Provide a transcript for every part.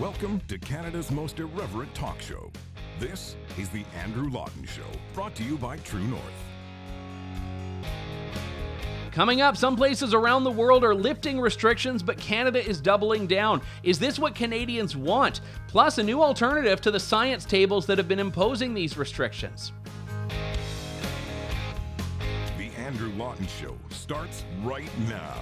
Welcome to Canada's most irreverent talk show. This is the Andrew Lawton Show, brought to you by True North. Coming up, some places around the world are lifting restrictions, but Canada is doubling down. Is this what Canadians want? Plus, a new alternative to the science tables that have been imposing these restrictions. The Andrew Lawton Show starts right now.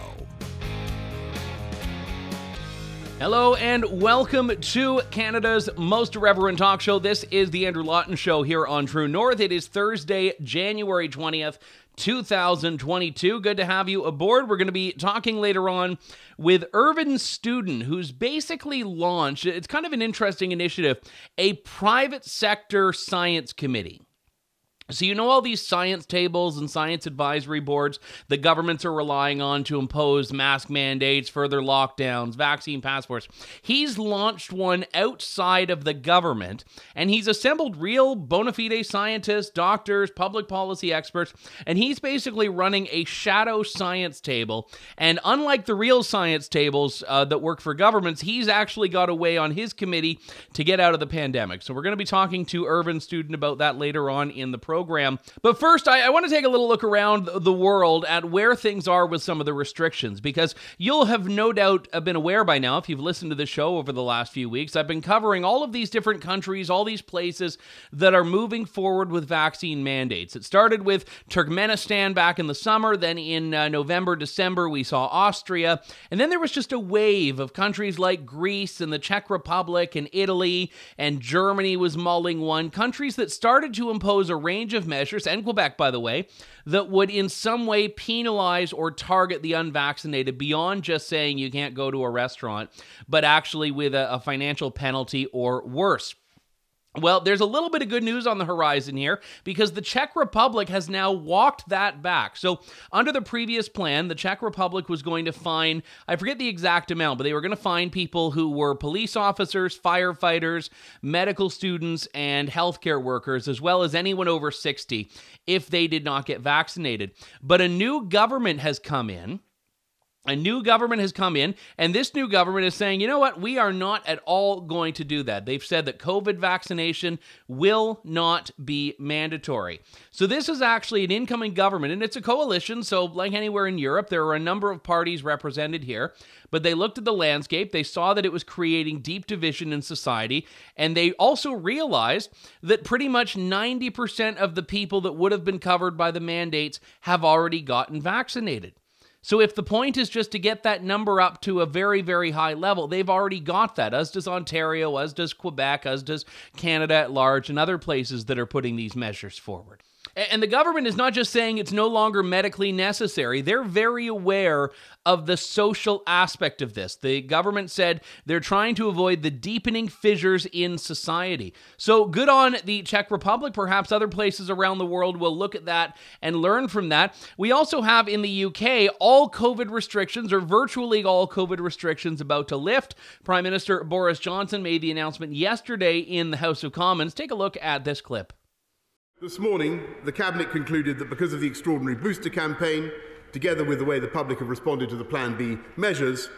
Hello and welcome to Canada's most irreverent talk show. This is the Andrew Lawton Show here on True North. It is Thursday, January 20th, 2022. Good to have you aboard. We're going to be talking later on with Irvin Studin, who's basically launched, it's kind of an interesting initiative, a private sector science committee. So you know all these science tables and science advisory boards the governments are relying on to impose mask mandates, further lockdowns, vaccine passports. He's launched one outside of the government, and he's assembled real bona fide scientists, doctors, public policy experts, and he's basically running a shadow science table. And unlike the real science tables that work for governments, he's actually got a way on his committee to get out of the pandemic. So we're going to be talking to Irvin Studin about that later on in the program. But first, I want to take a little look around the world at where things are with some of the restrictions, because you'll have no doubt been aware by now, if you've listened to the show over the last few weeks, I've been covering all of these different countries, all these places that are moving forward with vaccine mandates. It started with Turkmenistan back in the summer, then in November, December, we saw Austria, and then there was just a wave of countries like Greece and the Czech Republic and Italy, and Germany was mulling one, countries that started to impose a range of measures, and Quebec, by the way, that would in some way penalize or target the unvaccinated beyond just saying you can't go to a restaurant, but actually with a financial penalty or worse. Well, there's a little bit of good news on the horizon here because the Czech Republic has now walked that back. So under the previous plan, the Czech Republic was going to fine, I forget the exact amount, but they were going to fine people who were police officers, firefighters, medical students, and healthcare workers, as well as anyone over 60 if they did not get vaccinated. But a new government has come in. And this new government is saying, you know what, we are not at all going to do that. They've said that COVID vaccination will not be mandatory. So this is actually an incoming government, and it's a coalition, so like anywhere in Europe, there are a number of parties represented here, but they looked at the landscape, they saw that it was creating deep division in society, and they also realized that pretty much 90% of the people that would have been covered by the mandates have already gotten vaccinated. So if the point is just to get that number up to a very, very high level, they've already got that, as does Ontario, as does Quebec, as does Canada at large, and other places that are putting these measures forward. And the government is not just saying it's no longer medically necessary. They're very aware of the social aspect of this. The government said they're trying to avoid the deepening fissures in society. So good on the Czech Republic. Perhaps other places around the world will look at that and learn from that. We also have in the UK all COVID restrictions, or virtually all COVID restrictions, about to lift. Prime Minister Boris Johnson made the announcement yesterday in the House of Commons. Take a look at this clip. This morning, the Cabinet concluded that because of the extraordinary booster campaign, together with the way the public have responded to the Plan B measures,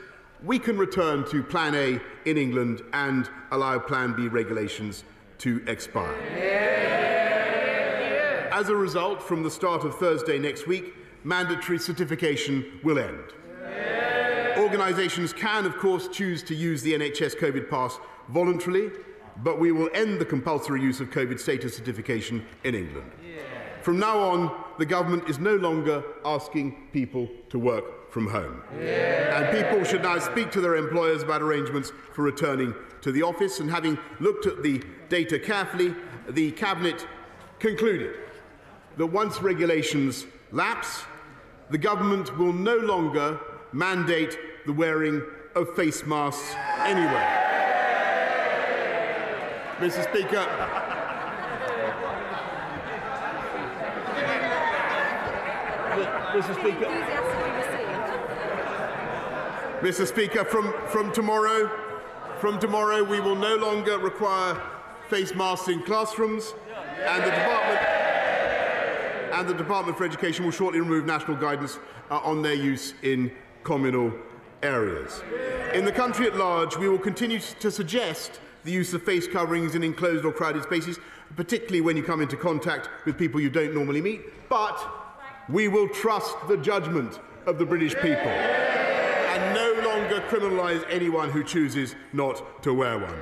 we can return to Plan A in England and allow Plan B regulations to expire. As a result, from the start of Thursday next week, mandatory certification will end. Organisations can, of course, choose to use the NHS COVID pass voluntarily, but we will end the compulsory use of COVID status certification in England. From now on, the government is no longer asking people to work from home. And people should now speak to their employers about arrangements for returning to the office. And having looked at the data carefully, the Cabinet concluded that once regulations lapse, the government will no longer mandate the wearing of face masks anywhere. Mr. Speaker, Mr. Speaker, from tomorrow we will no longer require face masks in classrooms, and the Department for Education will shortly remove national guidance on their use in communal areas. In the country at large, we will continue to suggest the use of face coverings in enclosed or crowded spaces, particularly when you come into contact with people you don't normally meet, but we will trust the judgment of the British people and no longer criminalise anyone who chooses not to wear one.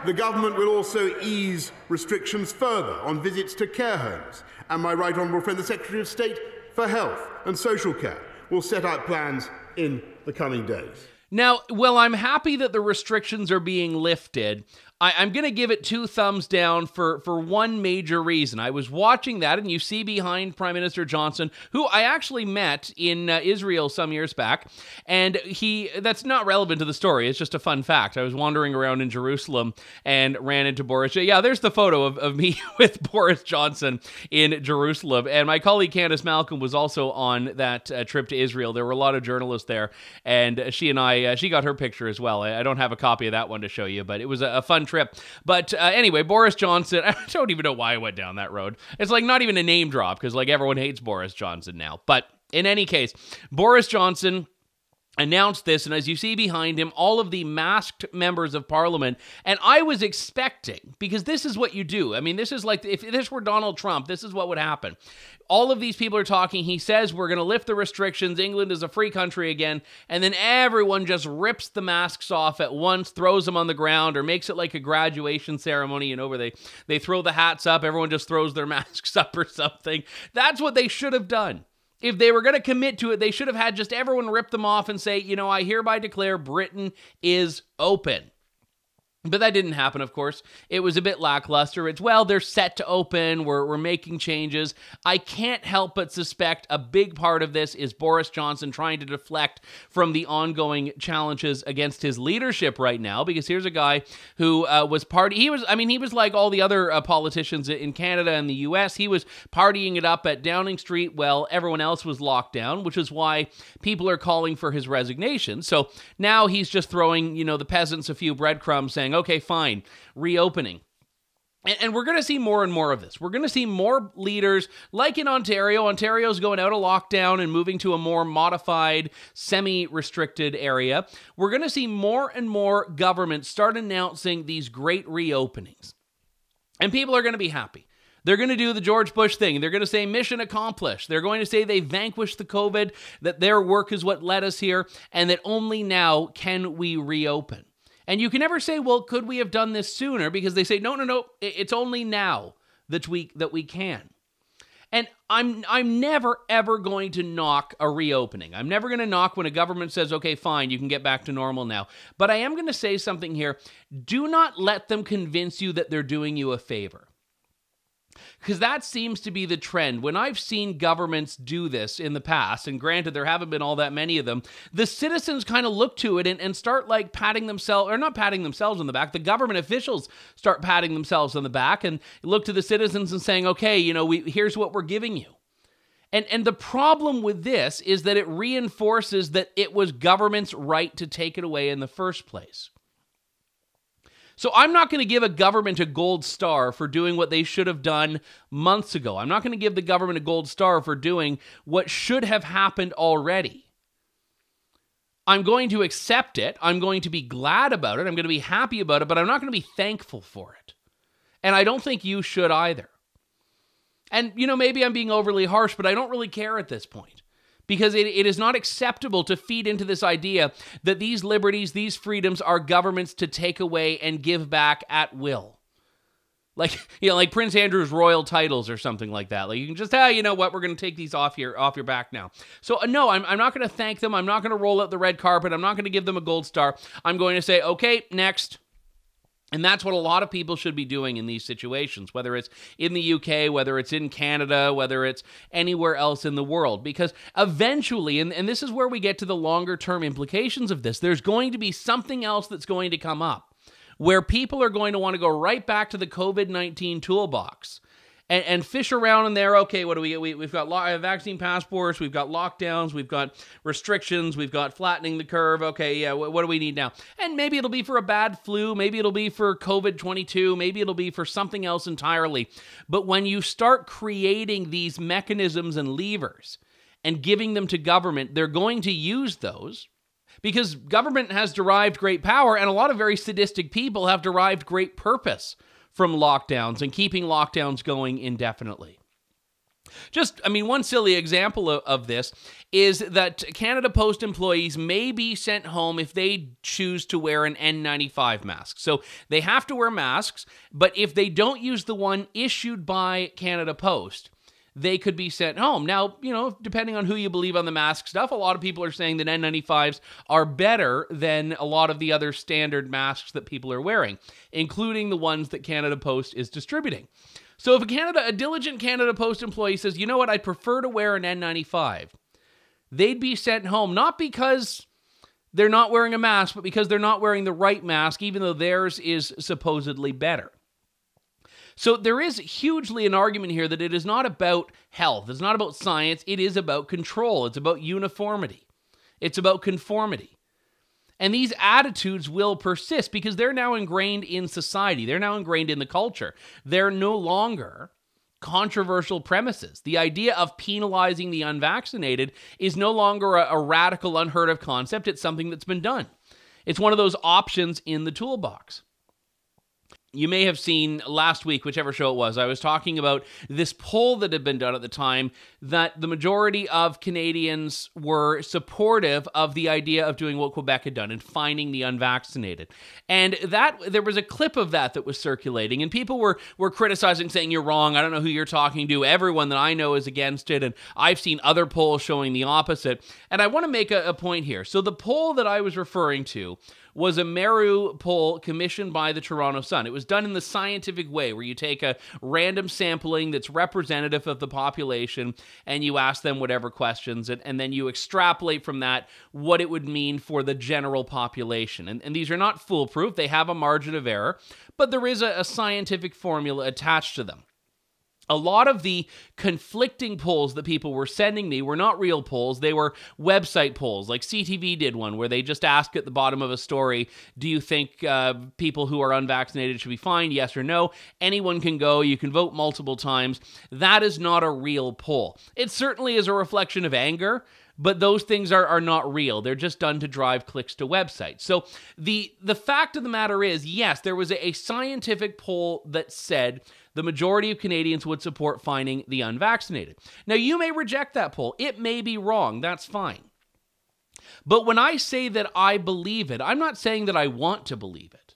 The government will also ease restrictions further on visits to care homes, and my right honourable friend, the Secretary of State for Health and Social Care, will set out plans in the coming days. Now, well, I'm happy that the restrictions are being lifted. I'm going to give it 2 thumbs down for one major reason. I was watching that, and you see behind Prime Minister Johnson, who I actually met in Israel some years back, and that's not relevant to the story. It's just a fun fact. I was wandering around in Jerusalem and ran into Boris. Yeah, there's the photo of me with Boris Johnson in Jerusalem, and my colleague Candace Malcolm was also on that trip to Israel. There were a lot of journalists there, and she and I, she got her picture as well. I don't have a copy of that one to show you, but it was a fun trip. But anyway, Boris Johnson, I don't even know why I went down that road. It's like not even a name drop because like everyone hates Boris Johnson now. But in any case, Boris Johnson announced this, and as you see behind him, all of the masked members of Parliament, and I was expecting, because this is what you do. I mean, this is like, if this were Donald Trump, this is what would happen. All of these people are talking, he says, we're going to lift the restrictions, England is a free country again, and then everyone just rips the masks off at once, throws them on the ground, or makes it like a graduation ceremony, you know, where they throw the hats up, everyone just throws their masks up or something. That's what they should have done. If they were going to commit to it, they should have had just everyone rip them off and say, you know, I hereby declare Britain is open. But that didn't happen, of course. It was a bit lackluster. It's, well, they're set to open. We're making changes. I can't help but suspect a big part of this is Boris Johnson trying to deflect from the ongoing challenges against his leadership right now, because here's a guy who was he was like all the other politicians in Canada and the US. He was partying it up at Downing Street while everyone else was locked down, which is why people are calling for his resignation. So now he's just throwing, you know, the peasants a few breadcrumbs saying, okay, fine, reopening. And we're going to see more and more of this. We're going to see more leaders, like in Ontario. Ontario's going out of lockdown and moving to a more modified, semi-restricted area. We're going to see more and more governments start announcing these great reopenings. And people are going to be happy. They're going to do the George Bush thing. They're going to say mission accomplished. They're going to say they vanquished the COVID, that their work is what led us here, and that only now can we reopen. And you can never say, well, could we have done this sooner? Because they say, no, it's only now that we can. And I'm never, ever going to knock a reopening. I'm never going to knock when a government says, okay, fine, you can get back to normal now. But I am going to say something here. Do not let them convince you that they're doing you a favor. Because that seems to be the trend. When I've seen governments do this in the past, and granted there haven't been all that many of them, the citizens kind of look to it and start like patting themselves, or not patting themselves on the back, the government officials start patting themselves on the back and look to the citizens and saying, okay, you know, here's what we're giving you. And the problem with this is that it reinforces that it was government's right to take it away in the first place. So I'm not going to give a government a gold star for doing what they should have done months ago. I'm not going to give the government a gold star for doing what should have happened already. I'm going to accept it. I'm going to be glad about it. I'm going to be happy about it, but I'm not going to be thankful for it. And I don't think you should either. And, you know, maybe I'm being overly harsh, but I don't really care at this point. Because it is not acceptable to feed into this idea that these liberties, these freedoms are governments to take away and give back at will. Like, you know, like Prince Andrew's royal titles or something like that. Like you can just, you know what, we're going to take these off your back now. So no, I'm not going to thank them. I'm not going to roll out the red carpet. I'm not going to give them a gold star. I'm going to say, okay, next. And that's what a lot of people should be doing in these situations, whether it's in the UK, whether it's in Canada, whether it's anywhere else in the world. Because eventually, and this is where we get to the longer term implications of this, there's going to be something else that's going to come up where people are going to want to go right back to the COVID-19 toolbox and fish around in there. Okay, what do we get? We've got vaccine passports, we've got lockdowns, we've got restrictions, we've got flattening the curve. Okay, yeah, what do we need now? And maybe it'll be for a bad flu, maybe it'll be for COVID-22, maybe it'll be for something else entirely. But when you start creating these mechanisms and levers and giving them to government, they're going to use those Because government has derived great power, and a lot of very sadistic people have derived great purpose from lockdowns and keeping lockdowns going indefinitely. One silly example of this is that Canada Post employees may be sent home if they choose to wear an N95 mask. So they have to wear masks, but if they don't use the one issued by Canada Post, they could be sent home. Now, depending on who you believe on the mask stuff, a lot of people are saying that N95s are better than a lot of the other standard masks that people are wearing, including the ones that Canada Post is distributing. So if a diligent Canada Post employee says, you know what, I'd prefer to wear an N95, they'd be sent home, not because they're not wearing a mask, but because they're not wearing the right mask, even though theirs is supposedly better. So there is hugely an argument here that it is not about health, it's not about science, it is about control, it's about uniformity, it's about conformity. And these attitudes will persist because they're now ingrained in society. They're now ingrained in the culture. They're no longer controversial premises. The idea of penalizing the unvaccinated is no longer a radical, unheard of concept. It's something that's been done. It's one of those options in the toolbox. You may have seen last week, whichever show it was, I was talking about this poll that had been done at the time that the majority of Canadians were supportive of the idea of doing what Quebec had done and fining the unvaccinated. And there was a clip of that was circulating, and people were criticizing, saying, you're wrong, I don't know who you're talking to, everyone that I know is against it, and I've seen other polls showing the opposite. And I want to make a point here. So the poll that I was referring to was a Meru poll commissioned by the Toronto Sun. It was done in the scientific way, where you take a random sampling that's representative of the population, and you ask them whatever questions, and then you extrapolate from that what it would mean for the general population. And these are not foolproof. They have a margin of error, but there is a scientific formula attached to them. A lot of the conflicting polls that people were sending me were not real polls. They were website polls, like CTV did one, where they just ask at the bottom of a story, do you think people who are unvaccinated should be fined, yes or no? Anyone can go. You can vote multiple times. That is not a real poll. It certainly is a reflection of anger, but those things are not real. They're just done to drive clicks to websites. So the fact of the matter is, yes, there was a scientific poll that said the majority of Canadians would support fining the unvaccinated. Now, you may reject that poll. It may be wrong. That's fine. But when I say that I believe it, I'm not saying that I want to believe it.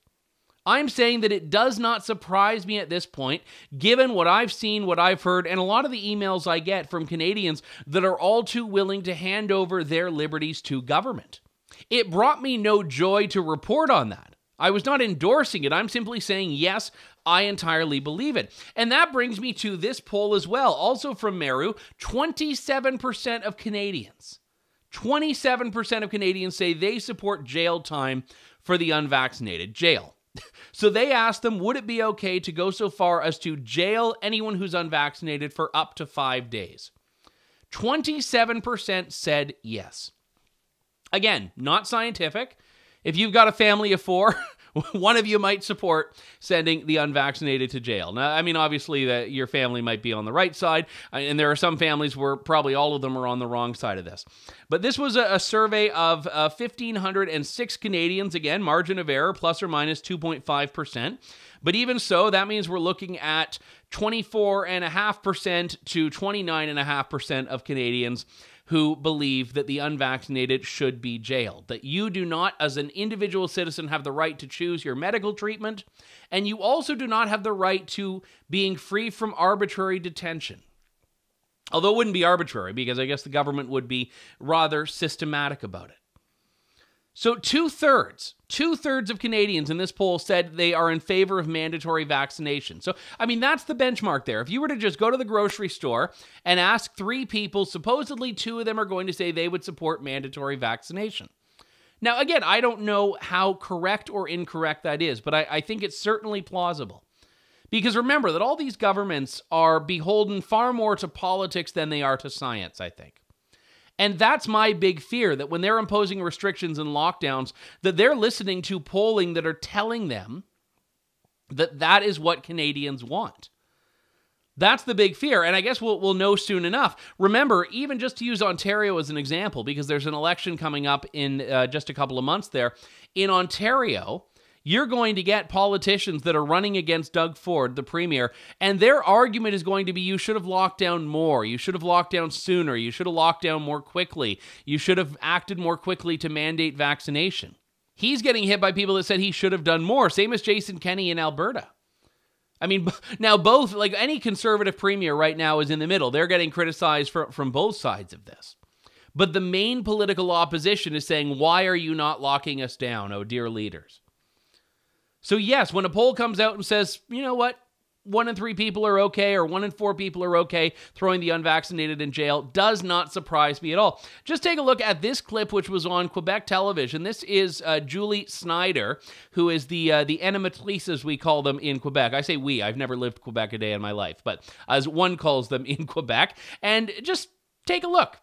I'm saying that it does not surprise me at this point, given what I've seen, what I've heard, and a lot of the emails I get from Canadians that are all too willing to hand over their liberties to government. It brought me no joy to report on that. I was not endorsing it. I'm simply saying, yes, I entirely believe it. And that brings me to this poll as well, also from Meru. 27% of Canadians, 27% of Canadians say they support jail time for the unvaccinated. Jail. So they asked them, would it be okay to go so far as to jail anyone who's unvaccinated for up to 5 days? 27% said yes. Again, not scientific. If you've got a family of 4, one of you might support sending the unvaccinated to jail. Now, I mean, obviously, your family might be on the right side, and there are some families where probably all of them are on the wrong side of this. But this was a survey of 1,506 Canadians, again, margin of error, plus or minus 2.5%. But even so, that means we're looking at 24.5% to 29.5% of Canadians who believe that the unvaccinated should be jailed, that you do not, as an individual citizen, have the right to choose your medical treatment, and you also do not have the right to being free from arbitrary detention. Although it wouldn't be arbitrary, because I guess the government would be rather systematic about it. So two-thirds of Canadians in this poll said they are in favor of mandatory vaccination. So, I mean, that's the benchmark there. If you were to just go to the grocery store and ask 3 people, supposedly 2 of them are going to say they would support mandatory vaccination. Now, again, I don't know how correct or incorrect that is, but I think it's certainly plausible. Because remember that all these governments are beholden far more to politics than they are to science, I think. And that's my big fear, that when they're imposing restrictions and lockdowns, that they're listening to polling that are telling them that that is what Canadians want. That's the big fear, and I guess we'll know soon enough. Remember, even just to use Ontario as an example, because there's an election coming up in just a couple of months there, in Ontario, you're going to get politicians that are running against Doug Ford, the premier, and their argument is going to be, you should have locked down more, you should have locked down sooner, you should have locked down more quickly, you should have acted more quickly to mandate vaccination. He's getting hit by people that said he should have done more, same as Jason Kenney in Alberta. I mean, now both, like any conservative premier right now is in the middle. They're getting criticized from both sides of this. But the main political opposition is saying, why are you not locking us down, oh dear leaders? So yes, when a poll comes out and says, you know what, 1 in 3 people are okay, or 1 in 4 people are okay throwing the unvaccinated in jail, does not surprise me at all. Just take a look at this clip, which was on Quebec television. This is Julie Snyder, who is the animatrice, as we call them in Quebec. I say we. I've never lived Quebec a day in my life, but as one calls them in Quebec. And just take a look.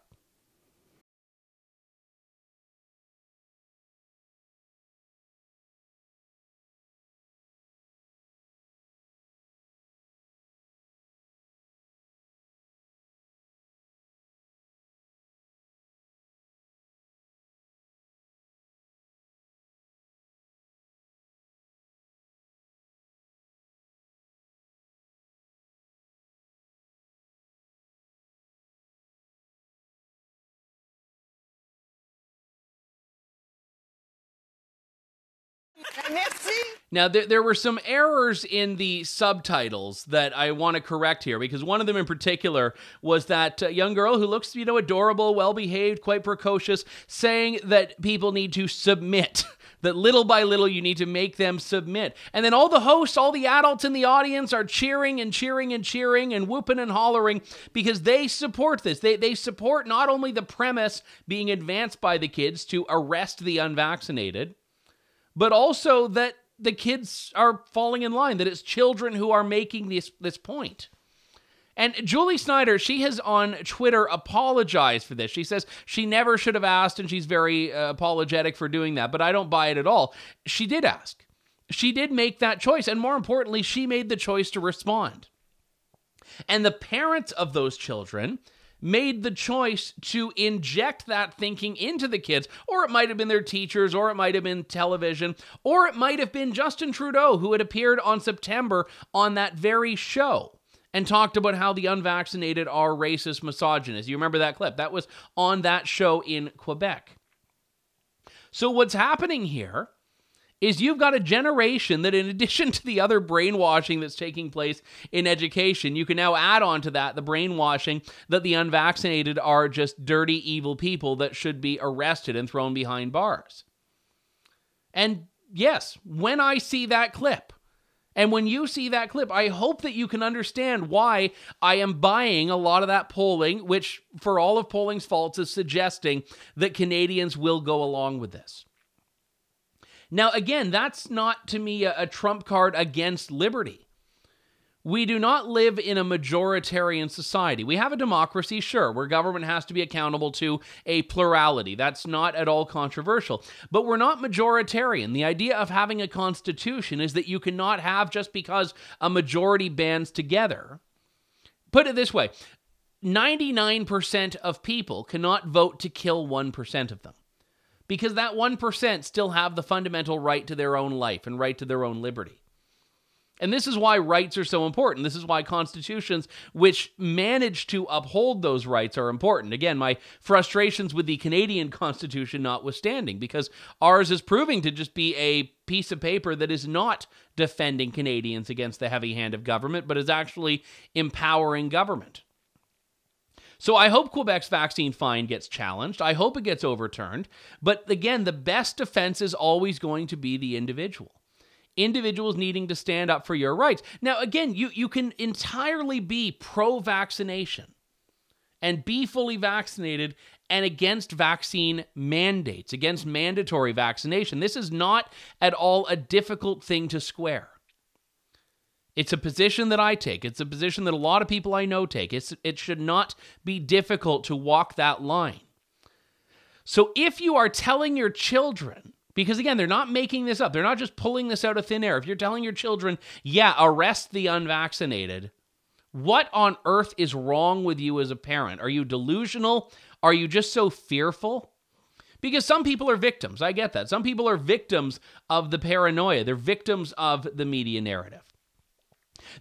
Merci. Now, there were some errors in the subtitles that I want to correct here, because one of them in particular was that young girl who looks, adorable, well-behaved, quite precocious, saying that people need to submit, that little by little you need to make them submit. And then all the hosts, all the adults in the audience are cheering and cheering and cheering and whooping and hollering because they support this. They support not only the premise being advanced by the kids to arrest the unvaccinated, but also that the kids are falling in line, that it's children who are making this point. And Julie Snyder, she has on Twitter apologized for this. She says she never should have asked, and she's very apologetic for doing that, but I don't buy it at all. She did ask. She did make that choice, and more importantly, she made the choice to respond. And the parents of those children made the choice to inject that thinking into the kids, or it might have been their teachers, or it might have been television, or it might have been Justin Trudeau, who had appeared on September on that very show and talked about how the unvaccinated are racist, misogynist. You remember that clip? That was on that show in Quebec. So what's happening here is you've got a generation that, in addition to the other brainwashing that's taking place in education, you can now add on to that the brainwashing that the unvaccinated are just dirty, evil people that should be arrested and thrown behind bars. And yes, when I see that clip, and when you see that clip, I hope that you can understand why I am buying a lot of that polling, which, for all of polling's faults, is suggesting that Canadians will go along with this. Now, again, that's not, to me, a trump card against liberty. We do not live in a majoritarian society. We have a democracy, sure, where government has to be accountable to a plurality. That's not at all controversial. But we're not majoritarian. The idea of having a constitution is that you cannot have just because a majority bands together. Put it this way, 99% of people cannot vote to kill 1% of them, because that 1% still have the fundamental right to their own life and right to their own liberty. And this is why rights are so important. This is why constitutions which manage to uphold those rights are important. Again, my frustrations with the Canadian Constitution notwithstanding, because ours is proving to just be a piece of paper that is not defending Canadians against the heavy hand of government, but is actually empowering government. So I hope Quebec's vaccine fine gets challenged. I hope it gets overturned. But again, the best defense is always going to be the individual. Individuals needing to stand up for your rights. Now, again, you can entirely be pro-vaccination and be fully vaccinated and against vaccine mandates, against mandatory vaccination. This is not at all a difficult thing to square. It's a position that I take. It's a position that a lot of people I know take. It should not be difficult to walk that line. So if you are telling your children, because again, they're not making this up, they're not just pulling this out of thin air. If you're telling your children, yeah, arrest the unvaccinated, What on earth is wrong with you as a parent? Are you delusional? Are you just so fearful? Because some people are victims. I get that. Some people are victims of the paranoia. They're victims of the media narrative.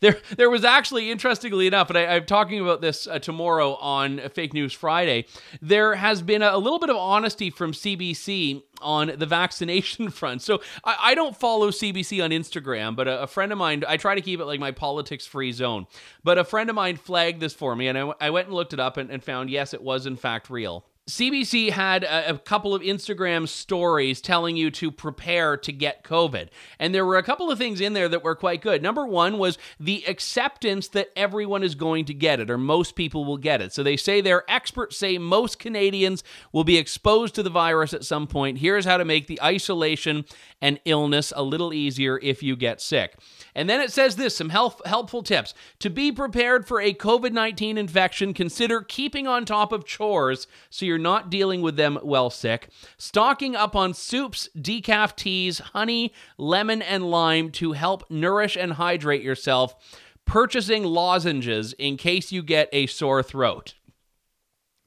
There was actually, interestingly enough, and I'm talking about this tomorrow on Fake News Friday, there has been a little bit of honesty from CBC on the vaccination front. So I don't follow CBC on Instagram, but a friend of mine, I try to keep it like my politics-free zone, but a friend of mine flagged this for me, and I went and looked it up and found, yes, it was in fact real. CBC had a couple of Instagram stories telling you to prepare to get COVID. And there were a couple of things in there that were quite good. Number one was the acceptance that everyone is going to get it, or most people will get it. So they say their experts say most Canadians will be exposed to the virus at some point. Here's how to make the isolation and illness a little easier if you get sick. And then it says this, some helpful tips. To be prepared for a COVID-19 infection, consider keeping on top of chores so you're not dealing with them while sick. Stocking up on soups, decaf teas, honey, lemon, and lime to help nourish and hydrate yourself. Purchasing lozenges in case you get a sore throat.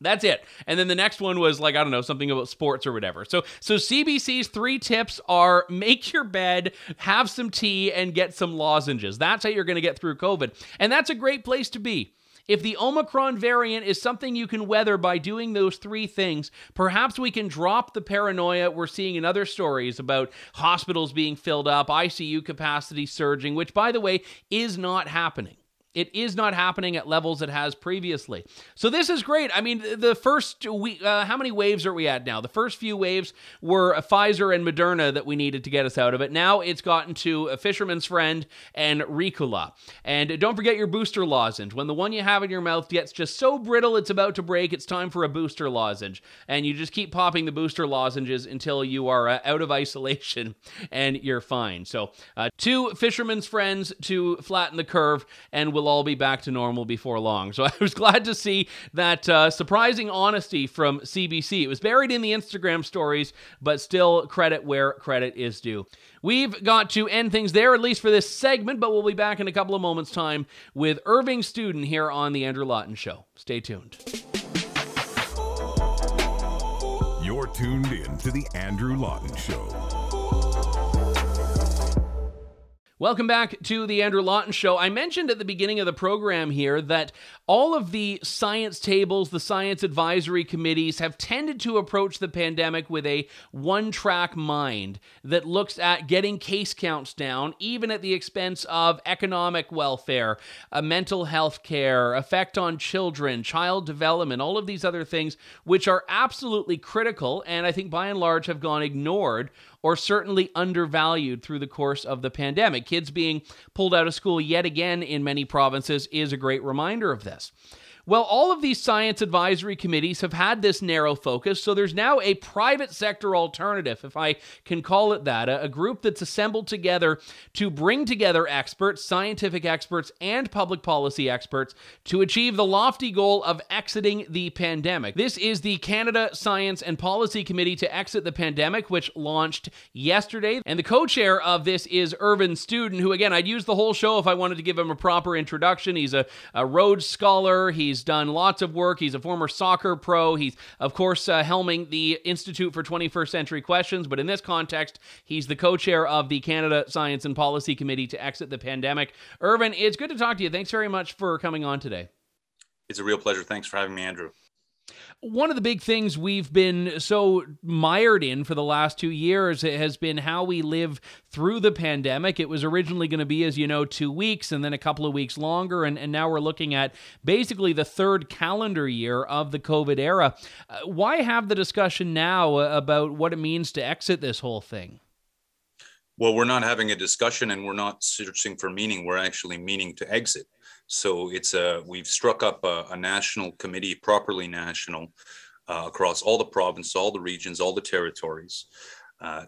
That's it. And then the next one was like, I don't know, something about sports or whatever. So CBC's 3 tips are make your bed, have some tea, and get some lozenges. That's how you're going to get through COVID. And that's a great place to be. If the Omicron variant is something you can weather by doing those 3 things, perhaps we can drop the paranoia we're seeing in other stories about hospitals being filled up, ICU capacity surging, which, by the way, is not happening. It is not happening at levels it has previously. So this is great. I mean, the first week, how many waves are we at now? The first few waves were Pfizer and Moderna that we needed to get us out of it. Now it's gotten to a Fisherman's Friend and Ricola. And don't forget your booster lozenge. When the one you have in your mouth gets just so brittle it's about to break, it's time for a booster lozenge. And you just keep popping the booster lozenges until you are out of isolation and you're fine. So 2 Fisherman's Friends to flatten the curve, and we'll all be back to normal before long. So I was glad to see that surprising honesty from CBC. It was buried in the Instagram stories, but still credit where credit is due. We've got to end things there, at least for this segment, but we'll be back in a couple of moments' time with Irvin Studin here on The Andrew Lawton Show. Stay tuned. You're tuned in to The Andrew Lawton Show. Welcome back to the Andrew Lawton Show. I mentioned at the beginning of the program here that all of the science tables, the science advisory committees have tended to approach the pandemic with a one-track mind that looks at getting case counts down, even at the expense of economic welfare, mental health care, effect on children, child development, all of these other things, which are absolutely critical and I think by and large have gone ignored or certainly undervalued through the course of the pandemic. Kids being pulled out of school yet again in many provinces is a great reminder of this. Well, all of these science advisory committees have had this narrow focus, so there's now a private sector alternative, if I can call it that, a group that's assembled together to bring together experts, scientific experts, and public policy experts to achieve the lofty goal of exiting the pandemic. This is the Canada Science and Policy Committee to Exit the Pandemic, which launched yesterday, and the co-chair of this is Irvin Studin, who, again, I'd use the whole show if I wanted to give him a proper introduction. He's a Rhodes Scholar. He's done lots of work. He's a former soccer pro. He's, of course, helming the Institute for 21st Century Questions, but in this context, he's the co-chair of the Canada Science and Policy Committee to Exit the Pandemic. Irvin, it's good to talk to you. Thanks very much for coming on today. It's a real pleasure. Thanks for having me, Andrew. One of the big things we've been so mired in for the last 2 years has been how we live through the pandemic. It was originally going to be, as you know, 2 weeks and then a couple of weeks longer, and now we're looking at basically the 3rd calendar year of the COVID era. Why have the discussion now about what it means to exit this whole thing? Well, we're not having a discussion and we're not searching for meaning. We're actually meaning to exit. So we've struck up a national committee, properly national, across all the provinces, all the regions, all the territories,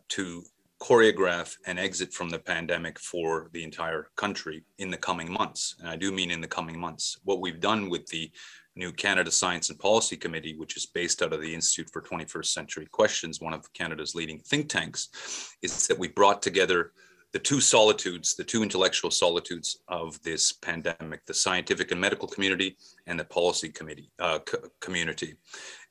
to choreograph an exit from the pandemic for the entire country in the coming months. And I do mean in the coming months. What we've done with the new Canada Science and Policy Committee, which is based out of the Institute for 21st Century Questions, one of Canada's leading think tanks, is that we brought together the two solitudes, the two intellectual solitudes of this pandemic, the scientific and medical community and the policy community.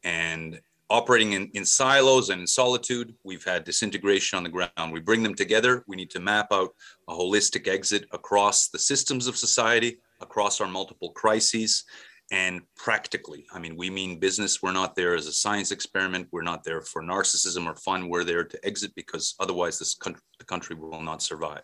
And operating in silos and in solitude, we've had disintegration on the ground. We bring them together. We need to map out a holistic exit across the systems of society, across our multiple crises, and practically. I mean, we mean business. We're not there as a science experiment. We're not there for narcissism or fun. We're there to exit because otherwise the country will not survive.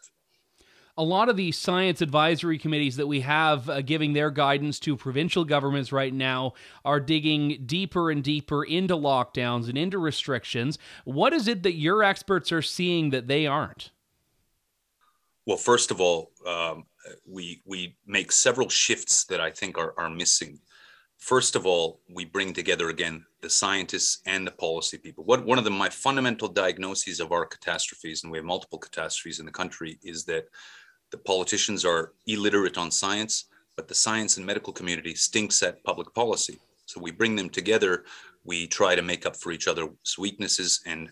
A lot of the science advisory committees that we have giving their guidance to provincial governments right now are digging deeper and deeper into lockdowns and into restrictions. What is it that your experts are seeing that they aren't? Well, first of all, we make several shifts that I think are missing. First of all, we bring together again the scientists and the policy people. One of my fundamental diagnoses of our catastrophes, and we have multiple catastrophes in the country, is that the politicians are illiterate on science, but the science and medical community stinks at public policy. So we bring them together. We try to make up for each other's weaknesses and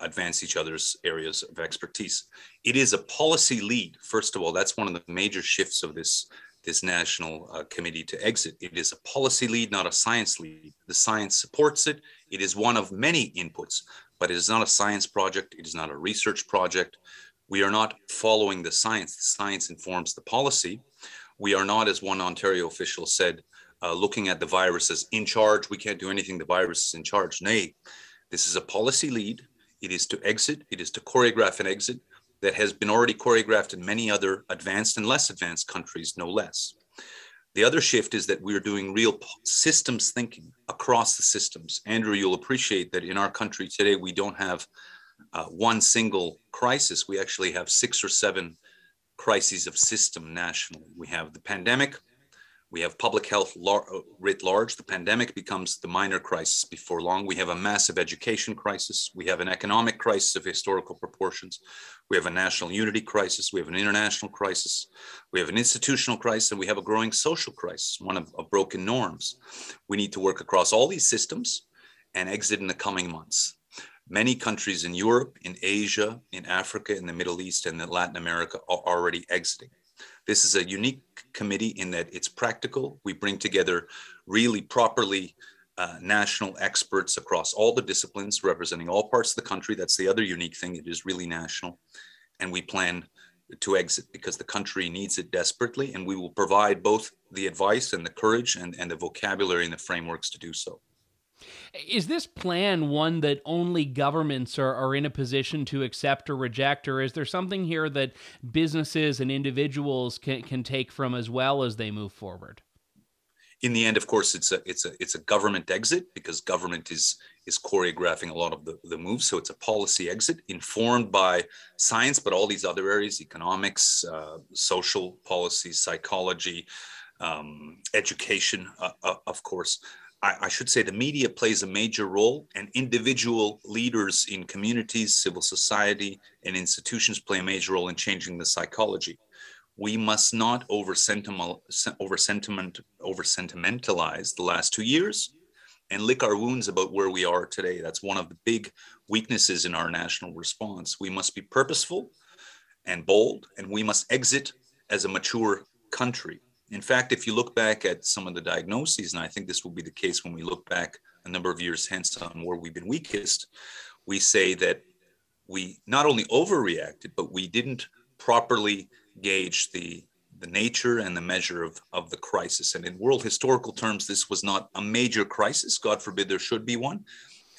advance each other's areas of expertise. It is a policy lead. First of all, that's one of the major shifts of this national committee to exit. It is a policy lead, not a science lead. The science supports it. It is one of many inputs, but it is not a science project. It is not a research project. We are not following the science. The science informs the policy. We are not, as one Ontario official said, looking at the virus as in charge. We can't do anything. The virus is in charge. Nay, this is a policy lead. It is to exit. It is to choreograph an exit that has been already choreographed in many other advanced and less advanced countries, no less. The other shift is that we're doing real systems thinking across the systems. Andrew, you'll appreciate that in our country today, we don't have one single crisis. We actually have 6 or 7 crises of system nationally. We have the pandemic. We have public health writ large. The pandemic becomes the minor crisis before long. We have a massive education crisis. We have an economic crisis of historical proportions. We have a national unity crisis. We have an international crisis. We have an institutional crisis, and we have a growing social crisis, one of broken norms. We need to work across all these systems and exit in the coming months. Many countries in Europe, in Asia, in Africa, in the Middle East, and in Latin America are already exiting. This is a unique committee in that it's practical. We bring together really properly national experts across all the disciplines, representing all parts of the country. That's the other unique thing. It is really national. And we plan to exit because the country needs it desperately. And we will provide both the advice and the courage and the vocabulary and the frameworks to do so. Is this plan one that only governments are in a position to accept or reject, or is there something here that businesses and individuals can take from as well as they move forward? In the end, of course, it's a government exit because government is choreographing a lot of the moves. So it's a policy exit informed by science, but all these other areas, economics, social policies, psychology, education, of course. I should say the media plays a major role, and individual leaders in communities, civil society, and institutions play a major role in changing the psychology. We must not over-sentimentalize the last 2 years and lick our wounds about where we are today. That's one of the big weaknesses in our national response. We must be purposeful and bold, and we must exit as a mature country. In fact, if you look back at some of the diagnoses, and I think this will be the case when we look back a number of years hence on where we've been weakest, we say that we not only overreacted, but we didn't properly gauge the nature and the measure of the crisis. And in world historical terms, this was not a major crisis. God forbid there should be one.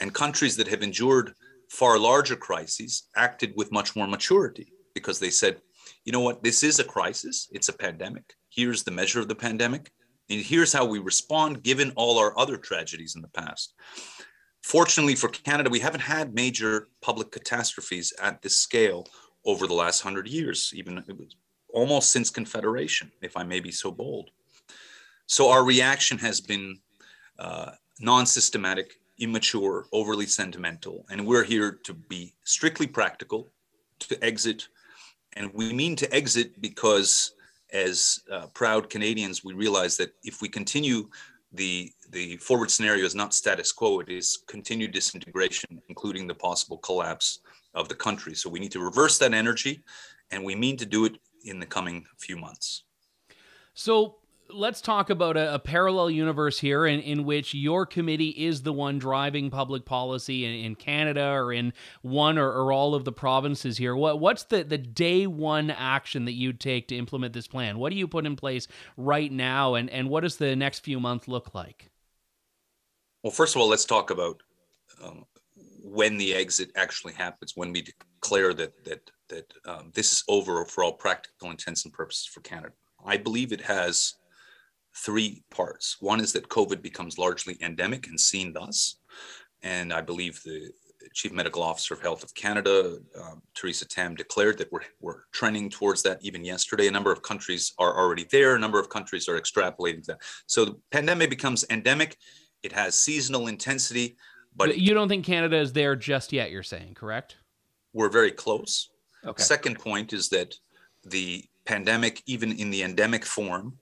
And countries that have endured far larger crises acted with much more maturity because they said, you know what, this is a crisis. It's a pandemic. Here's the measure of the pandemic. And here's how we respond given all our other tragedies in the past. Fortunately for Canada, we haven't had major public catastrophes at this scale over the last 100 years, even almost since Confederation, if I may be so bold. So our reaction has been non-systematic, immature, overly sentimental, and we're here to be strictly practical, to exit. And we mean to exit because as proud Canadians, we realize that if we continue, the forward scenario is not status quo, it is continued disintegration, including the possible collapse of the country. So we need to reverse that energy, and we mean to do it in the coming few months. So let's talk about a parallel universe here in which your committee is the one driving public policy in Canada or in one or all of the provinces here. What's the day one action that you'd take to implement this plan? What do you put in place right now, and what does the next few months look like? Well, first of all, let's talk about when the exit actually happens, when we declare that this is over for all practical intents and purposes for Canada. I believe it has three parts. One is that COVID becomes largely endemic and seen thus. And I believe the Chief Medical Officer of Health of Canada, Theresa Tam, declared that we're trending towards that even yesterday. A number of countries are already there. A number of countries are extrapolating that. So the pandemic becomes endemic. It has seasonal intensity. But you don't think Canada is there just yet, you're saying, correct? We're very close. Okay. Second point is that the pandemic, even in the endemic form,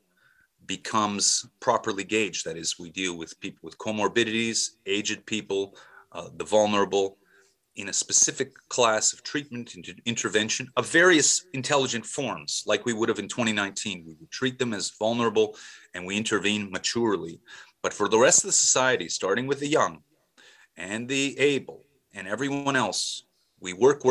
becomes properly gauged. That is, we deal with people with comorbidities, aged people, the vulnerable, in a specific class of treatment and intervention of various intelligent forms, like we would have in 2019. We would treat them as vulnerable and we intervene maturely. But for the rest of the society, starting with the young and the able and everyone else, we work,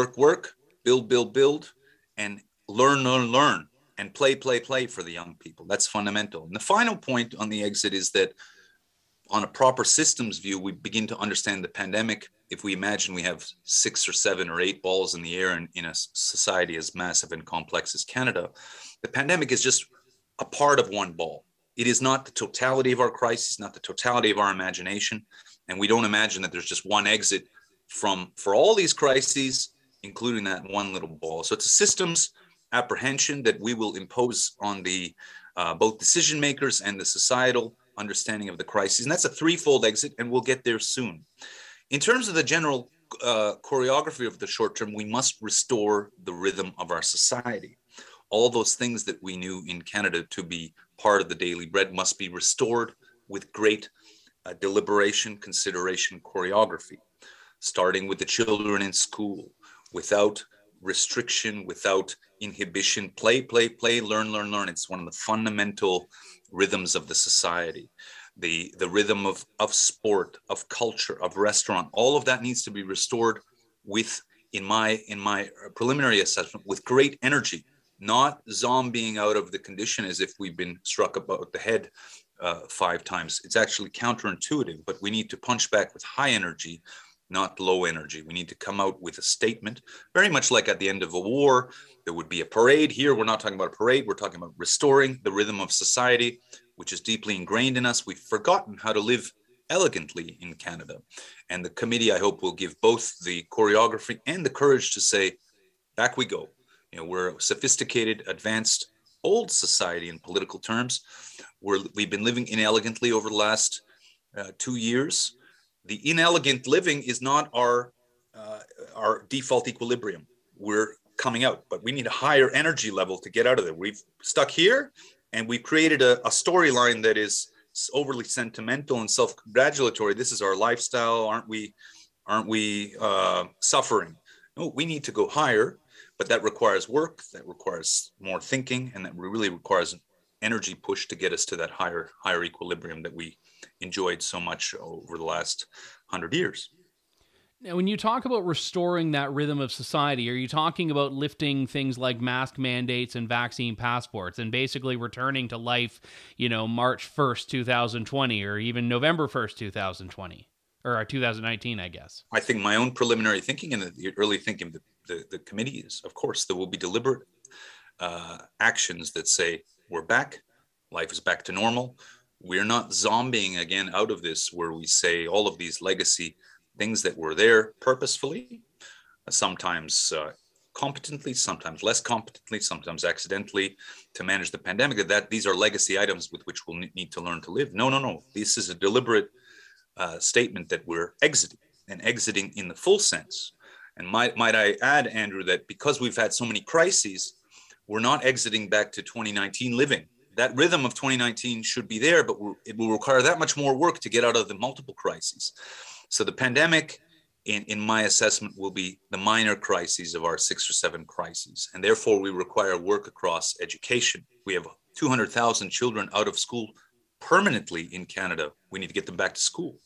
build, and learn, and play for the young people. That's fundamental. And the final point on the exit is that on a proper systems view, we begin to understand the pandemic. If we imagine we have 6 or 7 or 8 balls in the air in a society as massive and complex as Canada, the pandemic is just a part of one ball. It is not the totality of our crisis, not the totality of our imagination. And we don't imagine that there's just one exit for all these crises, including that one little ball. So it's a systems apprehension that we will impose on the both decision makers and the societal understanding of the crisis. And that's a threefold exit, and we'll get there soon. In terms of the general choreography of the short term, we must restore the rhythm of our society. All those things that we knew in Canada to be part of the daily bread must be restored with great deliberation, consideration, choreography, starting with the children in school, without restriction, without inhibition. Play, learn. It's one of the fundamental rhythms of the society. The rhythm of sport, of culture, of restaurant, all of that needs to be restored with, in my preliminary assessment, with great energy, not zombieing out of the condition as if we've been struck about the head 5 times. It's actually counterintuitive, but we need to punch back with high energy, not low energy. We need to come out with a statement, very much like at the end of a war, there would be a parade. Here, we're not talking about a parade. We're talking about restoring the rhythm of society, which is deeply ingrained in us. We've forgotten how to live elegantly in Canada. And the committee, I hope, will give both the choreography and the courage to say, back we go. We're a sophisticated, advanced, old society in political terms. We've been living inelegantly over the last 2 years. The inelegant living is not our default equilibrium. We're coming out, but we need a higher energy level to get out of there. We've stuck here, and we've created a storyline that is overly sentimental and self-congratulatory. This is our lifestyle. Aren't we suffering? No, we need to go higher, but that requires work, that requires more thinking, and that really requires an energy push to get us to that higher equilibrium that we enjoyed so much over the last 100 years. Now, when you talk about restoring that rhythm of society, are you talking about lifting things like mask mandates and vaccine passports and basically returning to life, March 1st, 2020, or even November 1st, 2020, or 2019, I guess? I think my own preliminary thinking and the early thinking of the committee is, of course, there will be deliberate actions that say, we're back, life is back to normal. We're not zombieing again out of this, where we say all of these legacy things that were there purposefully, sometimes competently, sometimes less competently, sometimes accidentally, to manage the pandemic, that these are legacy items with which we'll need to learn to live. No. This is a deliberate statement that we're exiting in the full sense. And might I add, Andrew, that because we've had so many crises, we're not exiting back to 2019 living. That rhythm of 2019 should be there, but it will require that much more work to get out of the multiple crises. So the pandemic in my assessment, will be the minor crises of our 6 or 7 crises. And therefore, we require work across education. We have 200,000 children out of school permanently in Canada. We need to get them back to school.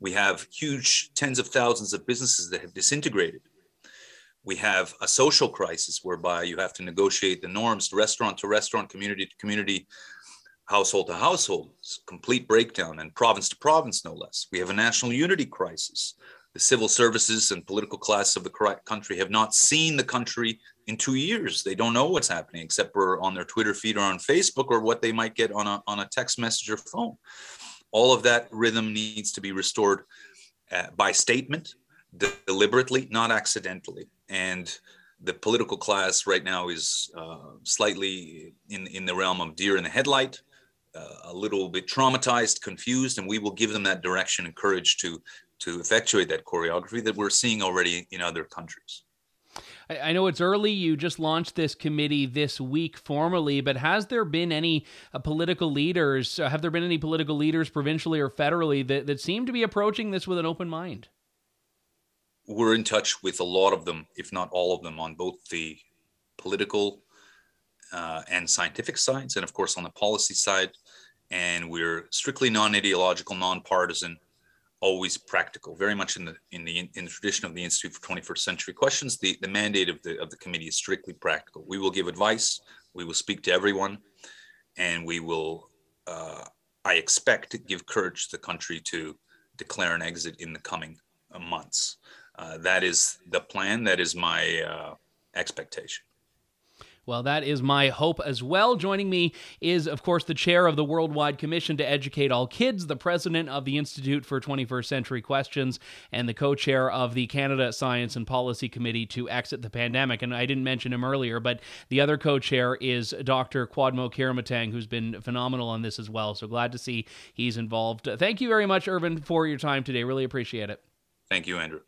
We have huge tens of thousands of businesses that have disintegrated. We have a social crisis whereby you have to negotiate the norms, restaurant to restaurant, community to community, household to household. It's a complete breakdown, and province to province, no less. We have a national unity crisis. The civil services and political class of the country have not seen the country in 2 years. They don't know what's happening except for on their Twitter feed or on Facebook, or what they might get on a text message or phone. All of that rhythm needs to be restored by statement, deliberately, not accidentally. And the political class right now is slightly in the realm of deer in the headlight, a little bit traumatized, confused, and we will give them that direction and courage to effectuate that choreography that we're seeing already in other countries. I know it's early. You just launched this committee this week formally, but has there been any political leaders, have there been any political leaders provincially or federally that seem to be approaching this with an open mind? We're in touch with a lot of them, if not all of them, on both the political and scientific sides, and of course on the policy side. And we're strictly non-ideological, non-partisan, always practical, very much in the tradition of the Institute for 21st Century Questions. The mandate of the committee is strictly practical. We will give advice, we will speak to everyone, and we will, I expect, to give courage to the country to declare an exit in the coming months. That is the plan. That is my expectation. Well, that is my hope as well. Joining me is, of course, the chair of the Worldwide Commission to Educate All Kids, the president of the Institute for 21st Century Questions, and the co-chair of the Canada Science and Policy Committee to Exit the Pandemic. And I didn't mention him earlier, but the other co-chair is Dr. Kwadwo Kyeremanteng, who's been phenomenal on this as well. So glad to see he's involved. Thank you very much, Irvin, for your time today. Really appreciate it. Thank you, Andrew.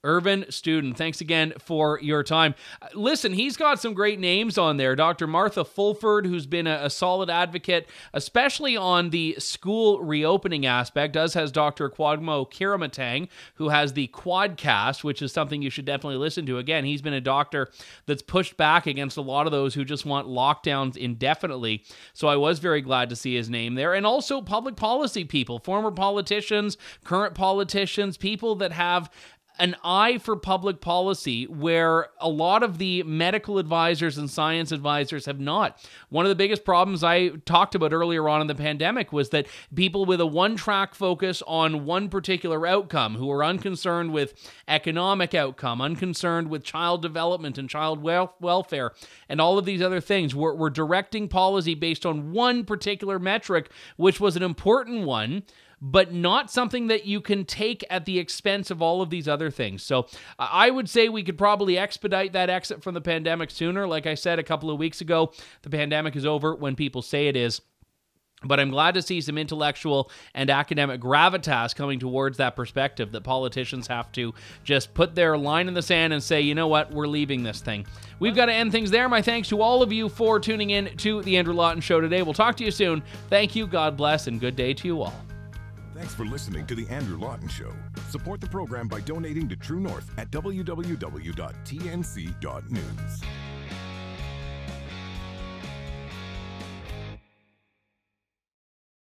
Irvin Studin, thanks again for your time. Listen, he's got some great names on there. Dr. Martha Fulford, who's been a solid advocate, especially on the school reopening aspect, as has Dr. Kwadwo Kyeremanteng, who has the Quadcast, which is something you should definitely listen to. Again, he's been a doctor that's pushed back against a lot of those who just want lockdowns indefinitely. So I was very glad to see his name there. And also public policy people, former politicians, current politicians, people that have an eye for public policy where a lot of the medical advisors and science advisors have not. One of the biggest problems I talked about earlier on in the pandemic was that people with a one-track focus on one particular outcome, who are unconcerned with economic outcome, unconcerned with child development and child welfare, and all of these other things, were directing policy based on one particular metric, which was an important one, but not something that you can take at the expense of all of these other things. So I would say we could probably expedite that exit from the pandemic sooner. Like I said a couple of weeks ago, the pandemic is over when people say it is. But I'm glad to see some intellectual and academic gravitas coming towards that perspective, that politicians have to just put their line in the sand and say, you know what, we're leaving this thing. We've got to end things there. My thanks to all of you for tuning in to The Andrew Lawton Show today. We'll talk to you soon. Thank you, God bless, and good day to you all. Thanks for listening to The Andrew Lawton Show. Support the program by donating to True North at www.tnc.news.